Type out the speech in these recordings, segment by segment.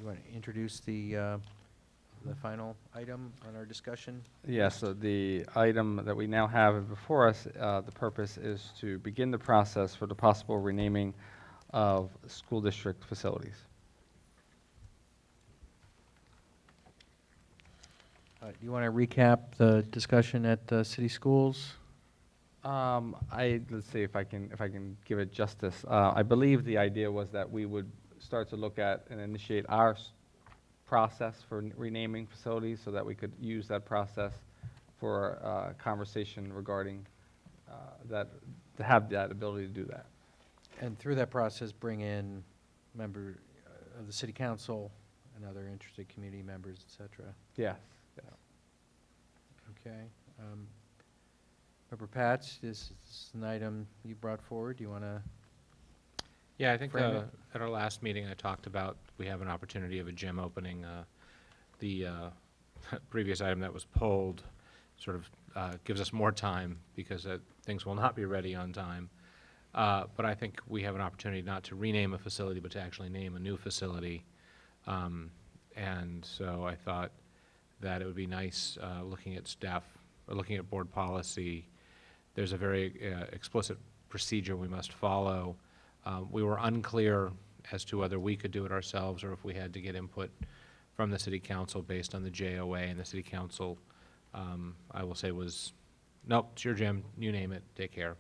you want to introduce the final item on our discussion? Yes, so the item that we now have before us, the purpose is to begin the process for the possible renaming of school district facilities. Do you want to recap the discussion at city schools? Let's see if I can give it justice. I believe the idea was that we would start to look at and initiate our process for renaming facilities so that we could use that process for conversation regarding that, to have that ability to do that. And through that process, bring in member of the city council and other interested community members, et cetera. Yes. Yes. Okay. Member Patch, this is an item you brought forward. Do you want to? Yeah, I think Frame it. at our last meeting, I talked about we have an opportunity of a gym opening. The previous item that was pulled sort of gives us more time because things will not be ready on time. But I think we have an opportunity not to rename a facility, but to actually name a new facility. And so I thought that it would be nice looking at staff, or looking at board policy. There's a very explicit procedure we must follow. We were unclear as to whether we could do it ourselves or if we had to get input from the city council based on the JOA, and the city council, I will say, was, nope, it's your gym, you name it, take care.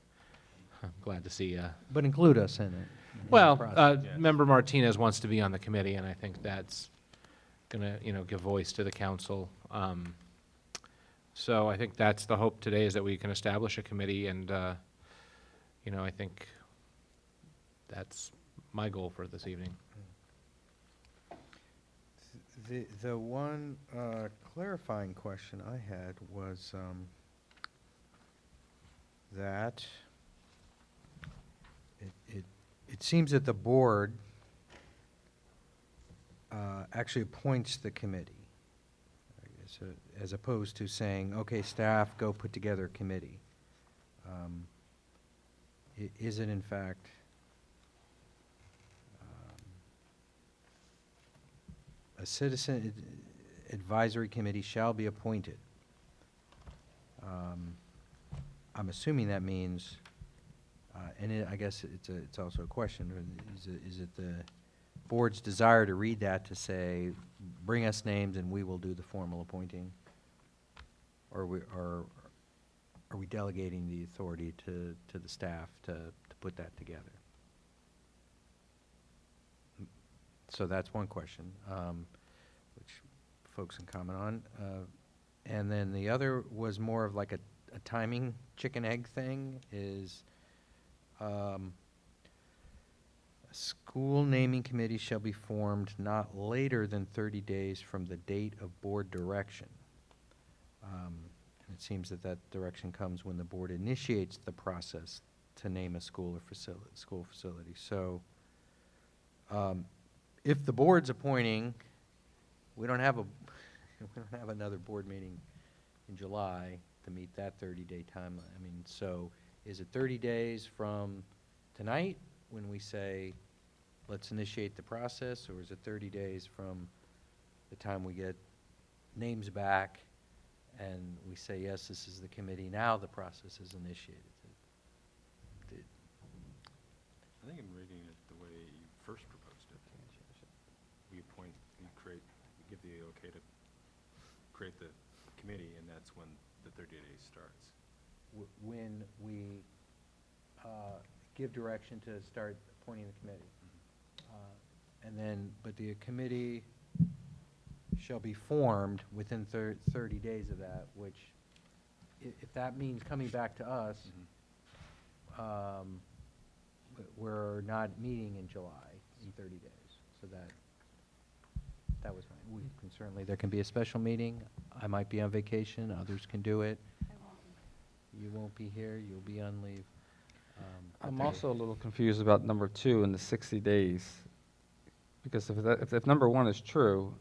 I'm glad to see. But include us in it. in the Well, process. Member Martinez wants to be on the committee, and I think that's gonna, give voice to the council. So I think that's the hope today, is that we can establish a committee, and, I think that's my goal for this evening. The one clarifying question I had was that it seems that the board actually appoints the committee, I guess, as opposed to saying, okay, staff, go put together a committee. Is it in fact a citizen advisory committee shall be appointed? I'm assuming that means, and I guess it's also a question, is it the board's desire to read that to say, bring us names and we will do the formal appointing? Or are we delegating the authority to the staff to put that together? So that's one question, which folks can comment on. And then the other was more of like a timing chicken-egg thing, is a school naming committee shall be formed not later than 30 days from the date of board direction. And it seems that that direction comes when the board initiates the process to name a school or school facility. So if the board's appointing, we don't have another board meeting in July to meet that 30-day timeline. I mean, so is it 30 days from tonight when we say, let's initiate the process, or is it 30 days from the time we get names back and we say, yes, this is the committee, now the process is initiated? I think I'm reading it the way you first proposed it. We appoint, we give the okay to create the committee, and that's when the 30 days starts. When we give direction to start appointing the committee. And then, but the committee shall be formed within 30 days of that, which, if that means coming back to us, we're not meeting in July in 30 days. So that was fine. We can certainly, there can be a special meeting. I might be on vacation, others can do it. I won't be. You won't be here, you'll be on leave. I'm also a little confused about number 2 in the 60 days, because if number 1 is true,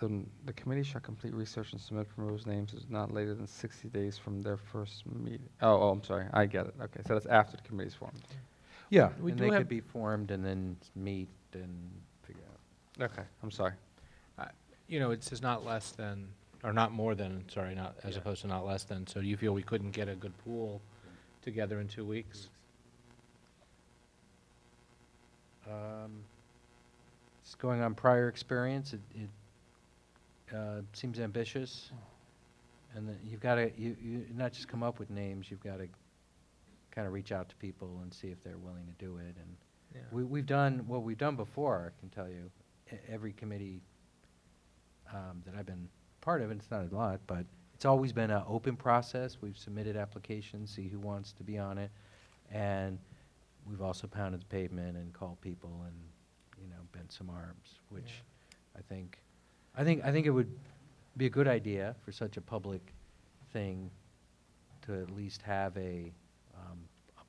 then the committee shall complete research and submit proposed names is not later than 60 days from their first meeting. Oh, I'm sorry, I get it. Okay, so that's after the committee's formed. Yeah, We and do they have- could be formed and then meet and figure out. Okay, I'm sorry. You know, it says not less than, or not more than, sorry, not, as Yeah. opposed to not less than. So do you feel we couldn't get a good pool together in 2 weeks? Just going on prior experience, it seems ambitious. And then you've got to, you not just come up with names, you've got to kind of reach out to people and see if they're willing to do it. And we've done what we've done before, I can tell you. Every committee that I've been part of, and it's not a lot, but it's always been an open process. We've submitted applications, see who wants to be on it, and we've also pounded the pavement and called people and, you know, bent some arms, which I think it would be a good idea for such a public thing to at least have a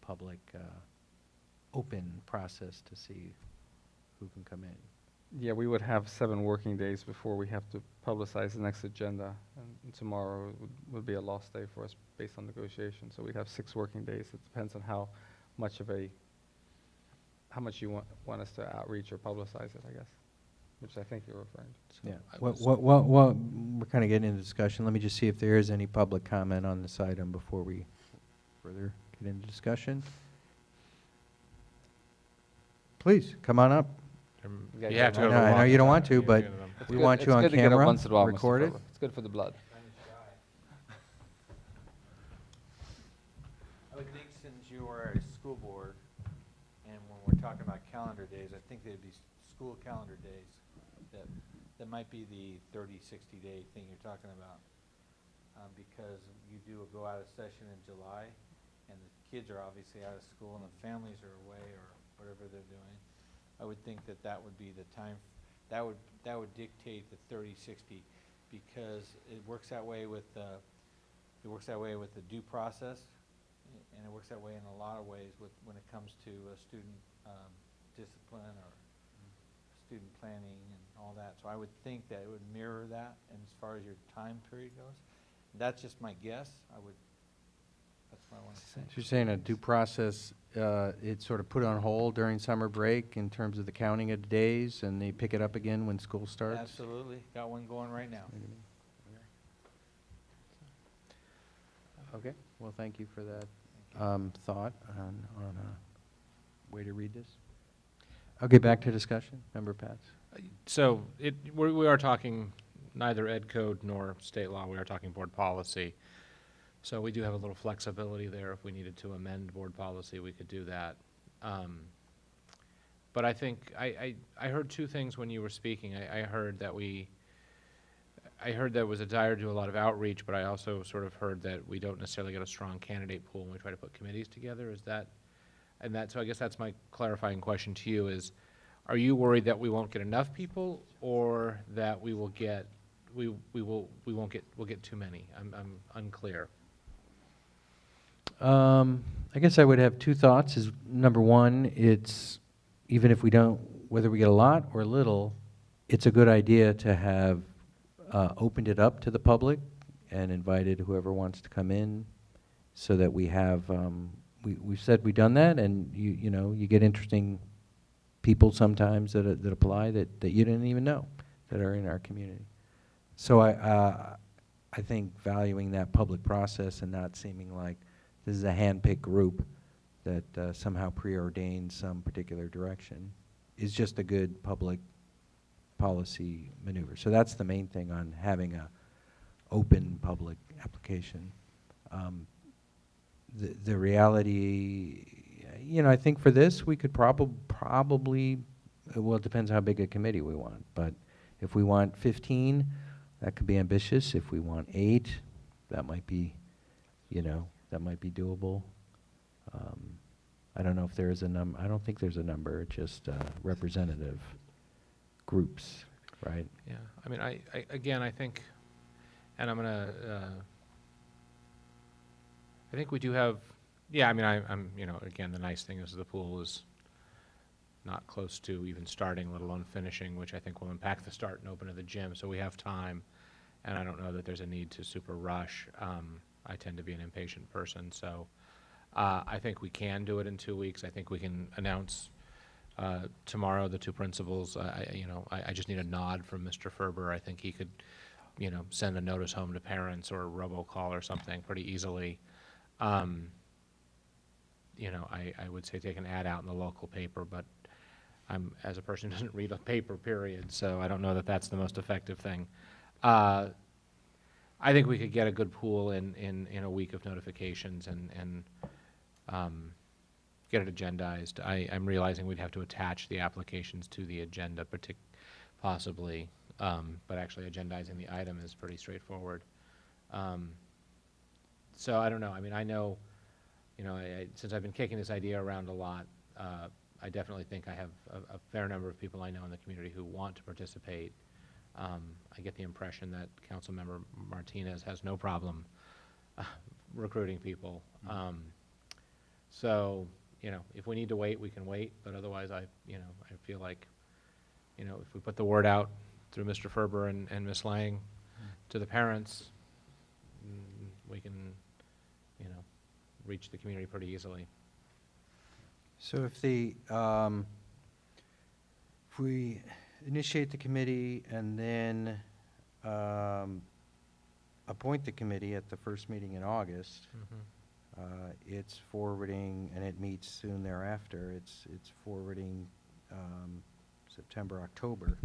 public open process to see who can come in. Yeah, we would have 7 working days before we have to publicize the next agenda, and tomorrow would be a lost day for us based on negotiations. So we'd have 6 working days. It depends on how much you want us to outreach or publicize it, I guess, which I think you're referring to. Yeah. I Well, was- we're kind of getting into discussion. Let me just see if there is any public comment on this item before we further get into discussion. Please, come on up. Yeah, You yeah, have to no, go to the I know walk you don't side. want to, You but have to go to them. we want you on It's good to get camera, it once in a while, Mr. recorded. Fuller. It's good for the blood. I would think since you are a school board, and when we're talking about calendar days, I think they'd be school calendar days. That might be the 30, 60-day thing you're talking about. Because you do go out of session in July, and the kids are obviously out of school, and the families are away, or whatever they're doing. I would think that would be the time, that would dictate the 30, 60, because it works that way with the due process. And it works that way in a lot of ways when it comes to student discipline or student planning and all that. So I would think that it would mirror that, and as far as your time period goes. That's just my guess. That's what I want to say. So you're saying a due process, it's sort of put on hold during summer break in terms of the counting of the days, and they pick it up again when school starts? Absolutely. Got one going right now. Okay, well, thank you for that thought on a way to read this. I'll get back to discussion. Member Pats. So we are talking neither ed code nor state law. We are talking board policy. So we do have a little flexibility there. If we needed to amend board policy, we could do that. But I think I heard 2 things when you were speaking. I heard that there was a desire to do a lot of outreach, but I also sort of heard that we don't necessarily get a strong candidate pool when we try to put committees together. Is that, so I guess that's my clarifying question to you is, are you worried that we won't get enough people, or that we'll get too many? I'm unclear. I guess I would have 2 thoughts. Is number one, it's even if we don't, whether we get a lot or little, it's a good idea to have opened it up to the public and invited whoever wants to come in, so that we have we've said we've done that, and you know you get interesting people sometimes that apply that you didn't even know that are in our community. So I think valuing that public process and not seeming like this is a hand-picked group that somehow preordains some particular direction is just a good public policy maneuver. So that's the main thing on having a open public application. The reality, you know, I think for this we could probably, well, it depends how big a committee we want, but if we want 15, that could be ambitious. If we want 8, that might be, you know, that might be doable. I don't know if there is a number. I don't think there's a number, just representative groups, right? Yeah, I mean, I think, and I'm gonna, I think we do have, yeah, I mean, I'm, you know, again, the nice thing is the pool is not close to even starting, let alone finishing, which I think will impact the start and open of the gym, so we have time, and I don't know that there's a need to super rush. I tend to be an impatient person, so I think we can do it in 2 weeks. I think we can announce tomorrow, the two principals, I just need a nod from Mr. Ferber. I think he could, send a notice home to parents or a robocall or something pretty easily. I would say take an ad out in the local paper, but as a person who doesn't read a paper, period, so I don't know that that's the most effective thing. I think we could get a good pool in a week of notifications and get it agendized. I'm realizing we'd have to attach the applications to the agenda, possibly, but actually agendizing the item is pretty straightforward. So I don't know. I mean, I know, since I've been kicking this idea around a lot, I definitely think I have a fair number of people I know in the community who want to participate. I get the impression that Councilmember Martinez has no problem recruiting people. So, if we need to wait, we can wait, but otherwise I feel like, if we put the word out through Mr. Ferber and Ms. Lang to the parents, we can, reach the community pretty easily. So if we initiate the committee and then appoint the committee at the first meeting in August, it's forwarding, and it meets soon thereafter, it's forwarding September, October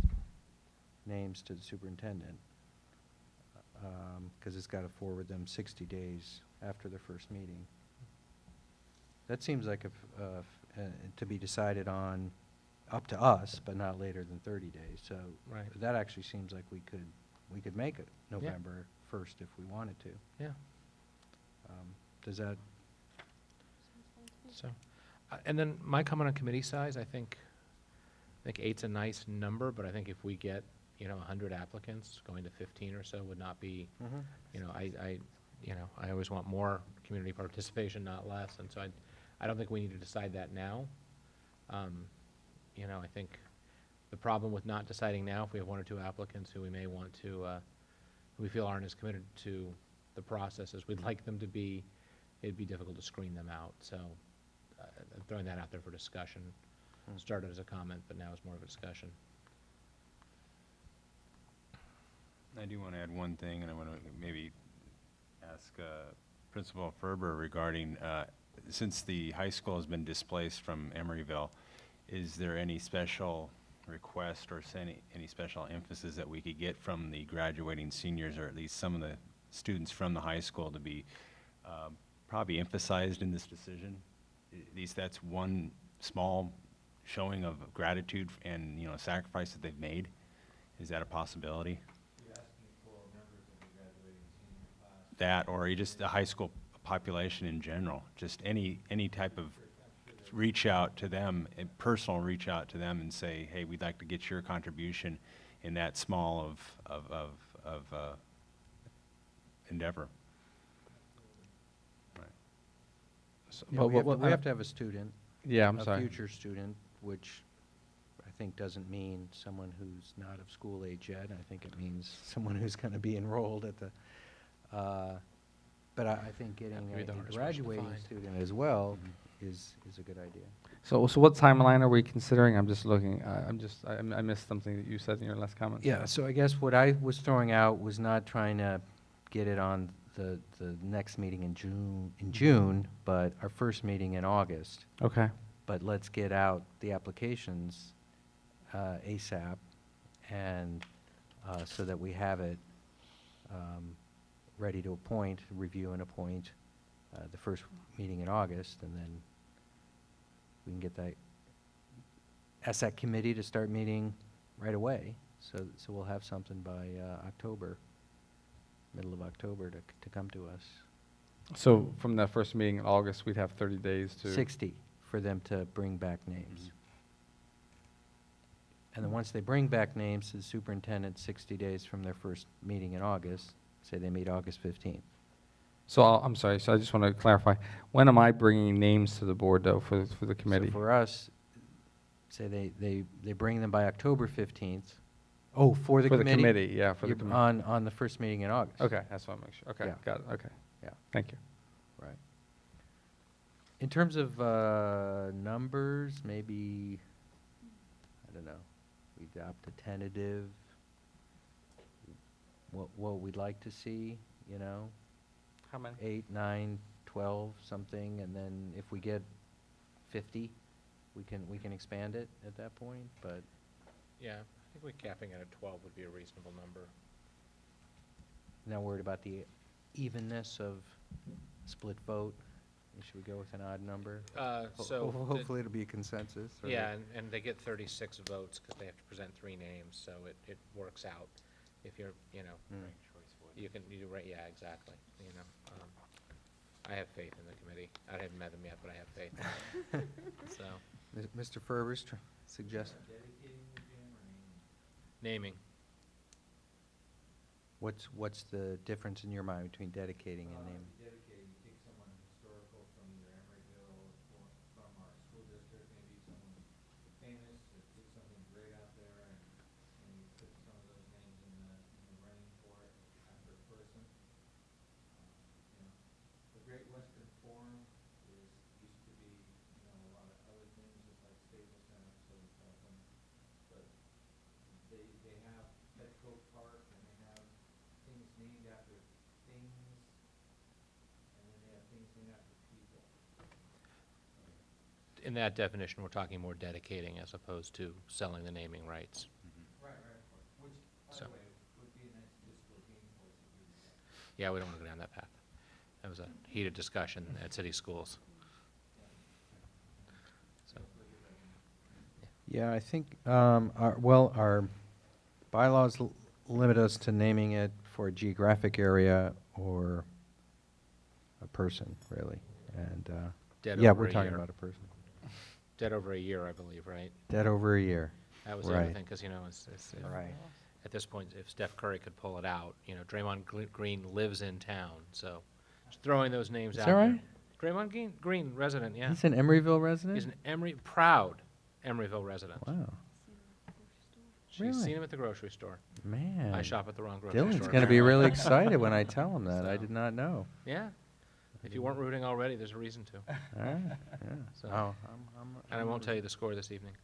names to the superintendent, because it's got to forward them 60 days after the first meeting. That seems like to be decided on up to us, but not later than 30 days. So Right. that actually seems like we could make it November 1st if we wanted to. Yeah. Does that? So, and then my comment on committee size, I think 8's a nice number, but I think if we get, 100 applicants, going to 15 or so would not be, I always want more community participation, not less, and so I don't think we need to decide that now. I think the problem with not deciding now, if we have 1 or 2 applicants who we may want to, who we feel aren't as committed to the process as we'd like them to be, it'd be difficult to screen them out. So I'm throwing that out there for discussion. Started as a comment, but now it's more of a discussion. I do want to add one thing, and I want to maybe ask Principal Ferber regarding, since the high school has been displaced from Emeryville, is there any special request or any special emphasis that we could get from the graduating seniors, or at least some of the students from the high school, to be probably emphasized in this decision? At least that's one small showing of gratitude and, sacrifice that they've made. Is that a possibility? You're asking for members of the graduating senior class. That, or just the high school population in general, just any type of reach out to them, a personal reach out to them and say, hey, we'd like to get your contribution in that small of endeavor. Right. So, Yeah, we have to have a student. Yeah, I'm a sorry. future student, which I think doesn't mean someone who's not of school age yet. I think it means someone who's going to be enrolled at the, but I think getting That'd be the a hardest person to graduating find. student as well is a good idea. So what timeline are we considering? I'm just looking, I missed something that you said in your last comment. Yeah, so I guess what I was throwing out was not trying to get it on the next meeting in June, but our first meeting in August. Okay. But let's get out the applications ASAP, and so that we have it ready to appoint, review and appoint the first meeting in August, and then we can get that, ask that committee to start meeting right away. So we'll have something by October, middle of October to come to us. So from that first meeting in August, we'd have 30 days to... 60 for them to bring back names. And then once they bring back names to the superintendent, 60 days from their first meeting in August, say they meet August 15th. So I'm sorry, so I just want to clarify. When am I bringing names to the board, though, for the committee? So for us, say they bring them by October 15th. Oh, for the committee? For the committee, yeah, for the You're committee. on the first meeting in August. Okay, that's what I make sure. Okay, Yeah. got it, okay. Yeah. Thank you. Right. In terms of numbers, maybe don't know, we adopt a tentative, what we'd like to see, you know? How many? 8, 9, 12, something, and then if we get 50, we can expand it at that point, but Yeah, I think we're capping it at 12 would be a reasonable number. not worried about the evenness of split vote. Should we go with an odd number? So the- Hopefully it'll be a consensus. or- Yeah, and they get 36 votes because they have to present 3 names, so it works out. If you're, you know, Mm. you can, you do right, yeah, exactly, you know. I have faith in the committee. I haven't met them yet, but I have faith. So, Mr. Ferber's suggest, Dedicating the gym or naming? naming, what's the difference in your mind between dedicating and naming? Dedicating, you take someone historical from either Emeryville or from our school district, maybe someone famous that did something great out there, and you put some of those names in the running for it after a person. You know, the Great Western Forum used to be, you know, a lot of other things, just like Staples Center, so we call them. But they have Petco Park, and they have things named after things, and then they have things named after people. in that definition, we're talking more dedicating as opposed to selling the naming rights. Right, of course. Which, by So- the way, would be a nice fiscal gain for us if we did that. Yeah, we don't want to go down that path. That was a heated discussion at city schools. So, Yeah, I think, our bylaws limit us to naming it for a geographic area or a person, really, and, Dead yeah, over we're a talking year. about a person. Dead over a year, I believe, right? Dead over a year. That was the other Right. thing, because, you know, it's Right. at this point, if Steph Curry could pull it out, you know, Draymond Green lives in town, so just throwing those names Is out that there. right? Draymond Green, resident, yeah. He's an Emeryville resident? He's an proud Emeryville resident. Wow, She's Really? seen him at the grocery store. man. I shop at the wrong grocery store. Dylan's gonna be really apparently. excited when I tell him that. I So- did not know. Yeah. If you weren't rooting already, there's a reason to. All right, yeah. So- Oh, And I won't tell you the score this evening.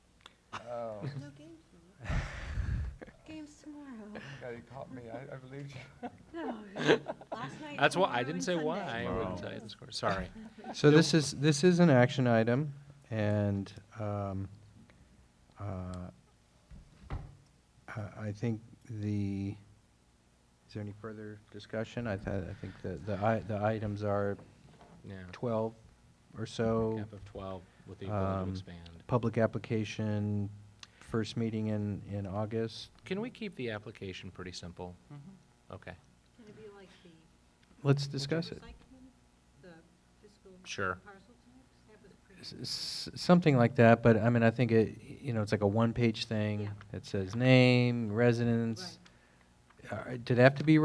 Oh, No games tomorrow. Games tomorrow. God, you caught me. I believed you. No, last night. That's why, I tomorrow, didn't and say why, Sunday. I wouldn't Wow. tell you the score, sorry. So this is an action item, and I think is there any further discussion? I think the items are Yeah. 12 or so. Cap of 12 with the ability to Um, expand. Public application, first meeting in August. Can we keep the application pretty simple? Mm-hmm. Okay, Can it be like the? Let's discuss it. oversight committee? The fiscal. Sure. Parcel tax? That was pretty. Something like that, but I mean, I think it's like a one-page thing. Yeah. It says name, residence. Did it have to be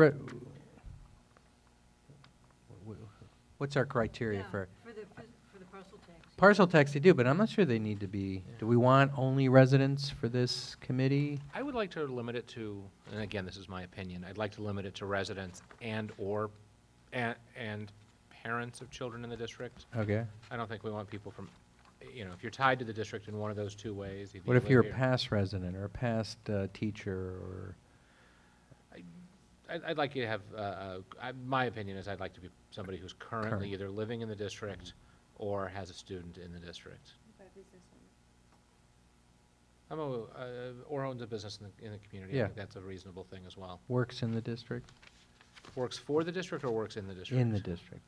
what's our criteria Yeah, for? For the parcel tax. yeah. Parcel tax they do, but I'm not sure they need to be, do we want only residents for this committee? I would like to limit it to, and again, this is my opinion, I'd like to limit it to residents and/or, and parents of children in the district. Okay. I don't think we want people from, you know, if you're tied to the district in one of those two ways. either What you if live you're a here- past resident or a past teacher or? I'd like you to have, my opinion is I'd like to be somebody who's currently Current. either living in the district or has a student in the district. By business owner. Or owns a business in the community. I Yeah. think that's a reasonable thing as well. Works in the district? Works for the district or works in the district? In the district.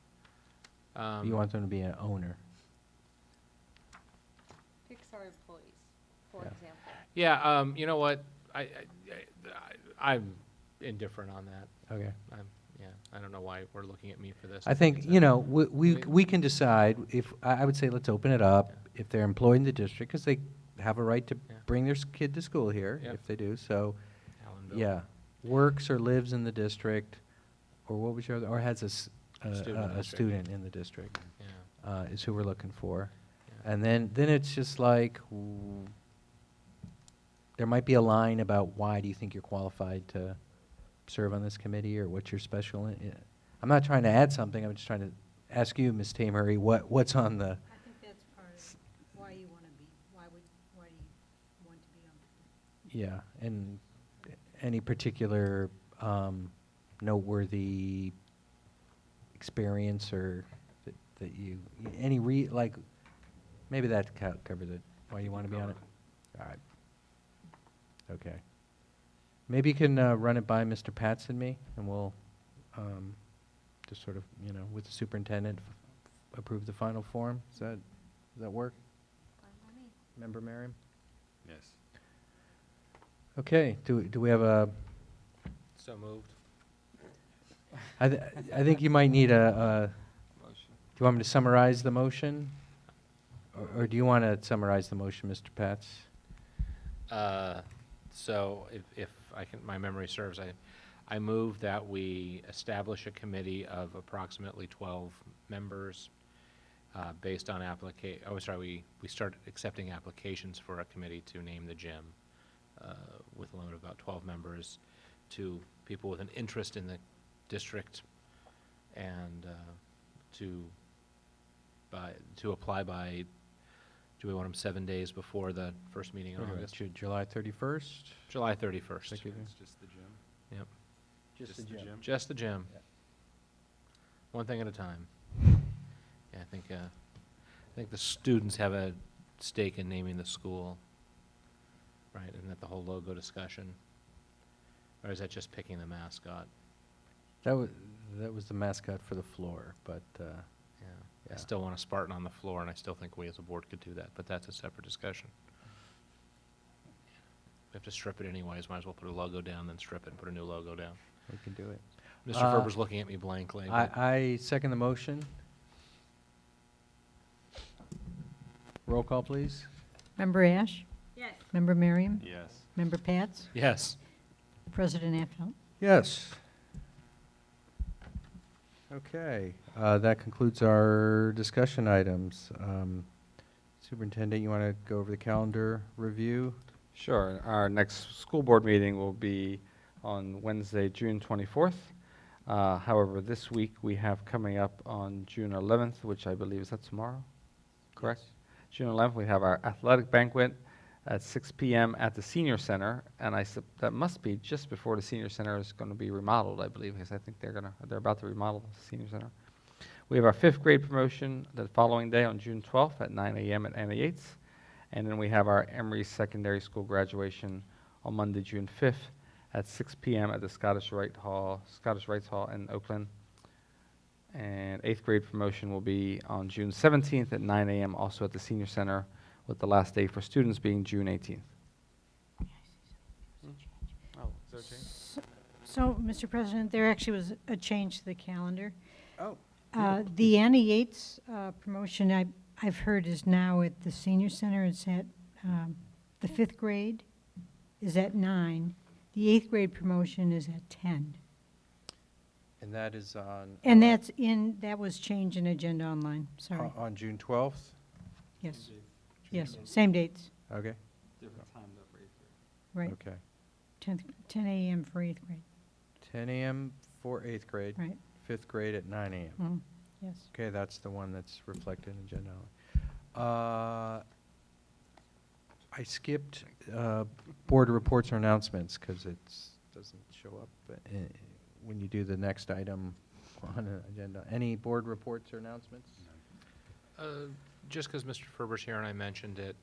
You want them to be an owner. Pixar employees, for Yeah. example. Yeah, you know what? I'm indifferent on that. Okay. Yeah, I don't know why we're looking at me for this. I think, it's you a- know, we can decide if, I would say let's open it up, Yeah. if they're employed in the district, because they have a right to Yeah. bring their kid to school here, Yep. if they do, so, Allenville. yeah. Works or lives in the district, or what was your other, or has Student in the a district. student in the district, Yeah, is who we're looking for. yeah. And then it's just like, there might be a line about why do you think you're qualified to serve on this committee, or what's your special, I'm not trying to add something, I'm just trying to ask you, Ms. Tamery, what's on the, I think that's part of why you want to be, why do you want to be on the Yeah, and any particular noteworthy experience or that you, any like, maybe that covers it. Why you want to be on it? All right. Okay. Maybe you can run it by Mr. Pats and me, and we'll just sort of, with the superintendent, approve the final form. Does that work? Member Merriam? Yes. Okay, do we have a, So moved. I think you might need do you want me to summarize the motion? Or do you want to summarize the motion, Mr. Pats? So if I can, my memory serves, I move that we establish a committee of approximately 12 members based on we start accepting applications for a committee to name the gym with a limit of about 12 members, to people with an interest in the district, and to apply by, do we want them 7 days before the first meeting in August? July 31st? July 31st. Okay. It's just the gym? Yep. Just the gym. Just the gym. Yeah. One thing at a time. Yeah, I think the students have a stake in naming the school, right? Isn't that the whole logo discussion? Or is that just picking the mascot? That was the mascot for the floor, but, Yeah. Yeah. I still want a Spartan on the floor, and I still think we as a board could do that, but that's a separate discussion. We have to strip it anyways, might as well put a logo down, then strip it and put a new logo down. we can do it. Mr. Ferber's looking at me blankly. but- I second the motion. Roll call, please. Member Ash? Yes. Member Merriam? Yes. Member Pats? Yes. President Affenholt? Yes. Okay, that concludes our discussion items. Superintendent, you want to go over the calendar review? Sure. Our next school board meeting will be on Wednesday, June 24th. However, this week we have coming up on June 11th, which I believe is that tomorrow, correct? June 11th, we have our athletic banquet at 6 p.m. at the senior center, and that must be just before the senior center is going to be remodeled, I believe, because I think they're about to remodel the senior center. We have our 5th grade promotion the following day on June 12th at 9 a.m. at Annie Yates, and then we have our Emory Secondary School graduation on Monday, June 5th at 6 p.m. at the Scottish Rites Hall in Oakland. And 8th grade promotion will be on June 17th at 9 a.m. also at the senior center, with the last day for students being June 18th. Oh, is there a change? So, Mr. President, there actually was a change to the calendar. Oh. The Annie Yates promotion I've heard is now at the senior center. It's at the 5th grade is at 9. The 8th grade promotion is at 10. And that is on? And that was changed in agenda online, sorry. On June 12th? Yes, yes, same dates, Okay, Different time though for 8th grade. right. okay. 10 a.m. for 8th grade, 10 a.m. for 8th grade, right. 5th grade at 9 a.m. Yes. Okay, that's the one that's reflected in agenda. I skipped board reports or announcements because it doesn't show up when you do the next item on an agenda. Any board reports or announcements? Just because Mr. Ferber's here and I mentioned it,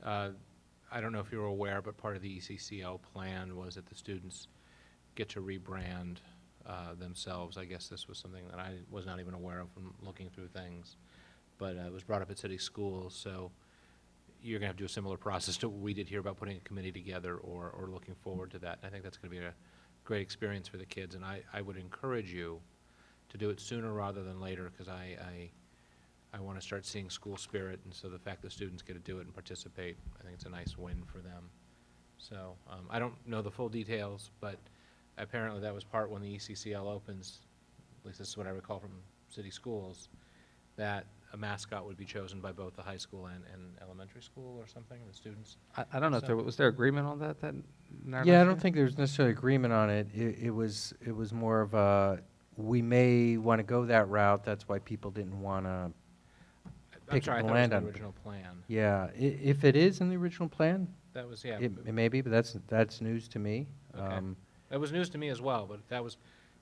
I don't know if you were aware, but part of the ECCL plan was that the students get to rebrand themselves. I guess this was something that I was not even aware of from looking through things, but it was brought up at city schools, so you're going to have to do a similar process to what we did here about putting a committee together or looking forward to that. I think that's going to be a great experience for the kids, and I would encourage you to do it sooner rather than later, because I want to start seeing school spirit, and so the fact that students get to do it and participate, I think it's a nice win for them. So I don't know the full details, but apparently that was part when the ECCL opens, at least this is what I recall from city schools, that a mascot would be chosen by both the high school and elementary school or something, the students. I don't know, if was there agreement on that? Yeah, I don't think there's necessarily agreement on it. It was more of a, we may want to go that route, that's why people didn't want to I'm pick sorry, I up thought the it was land the on. original plan. Yeah, if it is in the original plan, That was, yeah. It may be, but that's news to me. Okay. That was news to me as well, but that was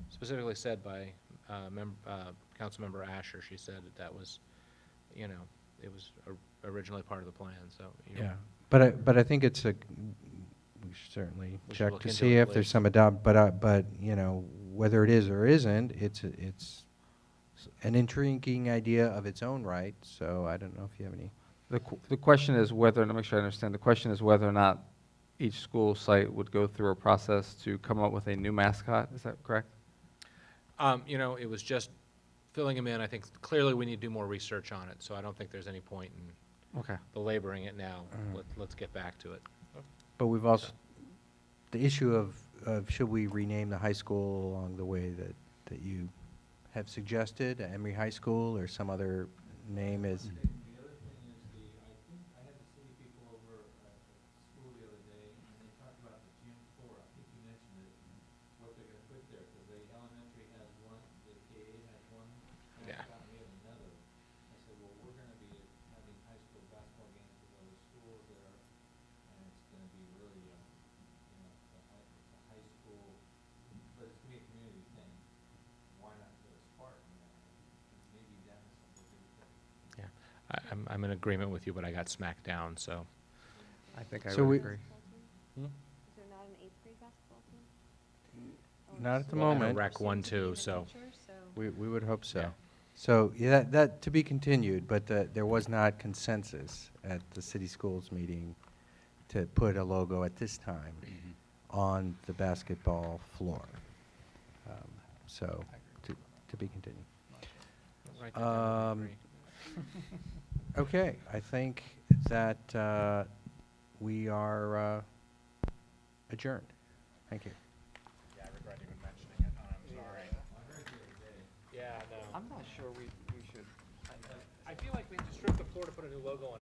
specifically said by Councilmember Asher. She said that was, you know, it was originally part of the plan, so. Yeah, but I think it's we should certainly We should check look to into see it, if there's please. some but, you know, whether it is or isn't, it's an intriguing idea of its own right, so I don't know if you have any. The question is whether, and to make sure I understand, the question is whether or not each school site would go through a process to come up with a new mascot, is that correct? You know, it was just filling them in. I think clearly we need to do more research on it, so I don't think there's any point in Okay. belaboring it now. Let's get back to it. But we've also, the issue of should we rename the high school along the way that you have suggested, Emory High School, or some other name is? The other thing is I think I had the city people over at school the other day, and they talked about the gym floor. I think you mentioned it, what they're gonna put there, because the elementary has one, the K-8 has one Yeah. mascot, and we have another. I said, well, we're gonna be having high school basketball games with other schools there, and it's gonna be really, you know, it's a high school, but it's gonna be a community thing. Why not put a Spartan there? And maybe that has something to do with it. Yeah, I'm in agreement with you, but I got smacked down, so. I think I So would we- agree. Hmm? Is there not an eighth grade basketball team? Not at the Well, I know moment. Rec 1, too, so. We would hope so. Yeah. So, yeah, that to be continued, but there was not consensus at the city schools meeting to put a logo at this time on the basketball floor. So, to be continued. Write that down, Um, agree. Okay, I think that we are adjourned. Thank you. Yeah, I regret even mentioning it, I'm sorry. Yeah, no. I'm not sure we should. I feel like we have to strip the floor to put a new logo on.